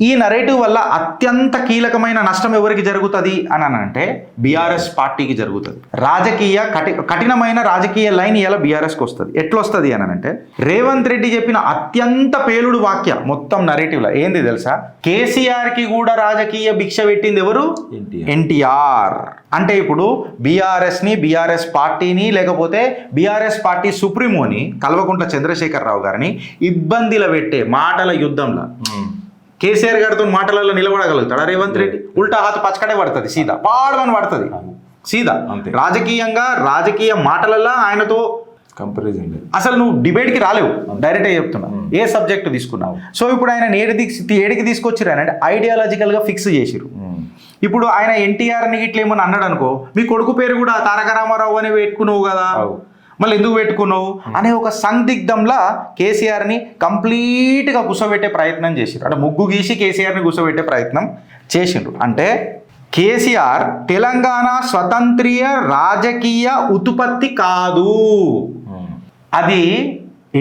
ఈ నరేటివ్ వల్ల అత్యంత కీలకమైన నష్టం ఎవరికి జరుగుతుంది అని అంటే బీఆర్ఎస్ పార్టీకి జరుగుతుంది. రాజకీయ కఠినమైన రాజకీయ లైన్ ఇలా బీఆర్ఎస్కి వస్తుంది. ఎట్లొస్తుంది అని అంటే రేవంత్ రెడ్డి చెప్పిన అత్యంత పేలుడు వాక్య మొత్తం నరేటివ్లో ఏంది తెలుసా? కేసీఆర్కి కూడా రాజకీయ భిక్ష పెట్టింది ఎవరు? ఎన్టీఆర్. అంటే ఇప్పుడు బీఆర్ఎస్ పార్టీని లేకపోతే బీఆర్ఎస్ పార్టీ సుప్రీమోని కల్వకుంట్ల చంద్రశేఖరరావు గారిని ఇబ్బందిలో పెట్టే మాటల యుద్ధంలో కేసీఆర్ గారితో మాటలలో నిలబడగలుగుతాడా రేవంత్ రెడ్డి? ఉల్టా హాత్ పచ్చకడే పడుతుంది, సీదా పాడమని పడుతుంది సీదా. రాజకీయ మాటలలో ఆయనతో కంపారిజన్ అసలు నువ్వు డిబేట్కి రాలేవు. డైరెక్ట్గా చెప్తున్నా, ఏ సబ్జెక్టు తీసుకున్నావు. సో ఇప్పుడు ఆయన ఏడికి తీసుకొచ్చిరు అని అంటే ఐడియాలజికల్గా ఫిక్స్ చేసిరు. ఇప్పుడు ఆయన ఎన్టీఆర్ని ఇట్లా ఏమని అన్నాడు అనుకో, మీ కొడుకు పేరు కూడా తారక రామారావు అని పెట్టుకున్నావు కదా, మళ్ళీ ఎందుకు పెట్టుకున్నావు అనే ఒక సందిగ్ధంలా కేసీఆర్ని కంప్లీట్గా కూర్చోబెట్టే ప్రయత్నం చేసిరు. అంటే ముగ్గు గీసి కేసీఆర్ని కూర్చోబెట్టే ప్రయత్నం చేసిండ్రు. అంటే కేసీఆర్ తెలంగాణ స్వతంత్రీయ రాజకీయ ఉత్పత్తి కాదు, అది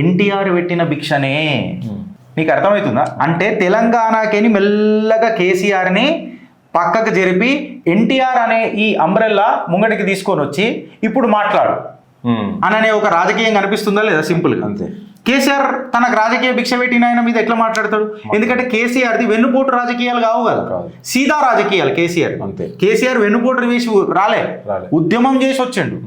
ఎన్టీఆర్ పెట్టిన భిక్షనే. నీకు అర్థమవుతుందా? అంటే తెలంగాణకేని మెల్లగా కేసీఆర్ని పక్కకు జరిపి ఎన్టీఆర్ అనే ఈ అంబ్రెల్లా ముంగడికి తీసుకొని వచ్చి ఇప్పుడు మాట్లాడు అననే ఒక రాజకీయం కనిపిస్తుందా లేదా? సింపుల్గా అంతే. కేసీఆర్ తనకు రాజకీయ భిక్ష పెట్టిన ఆయన మీద ఎట్లా మాట్లాడతాడు? ఎందుకంటే కేసీఆర్ది వెన్నుపోటు రాజకీయాలు కావు కదా, సీదా రాజకీయాలు. కేసీఆర్ వెన్నుపోటు వేసి రాలే, ఉద్యమం చేసి వచ్చిండు.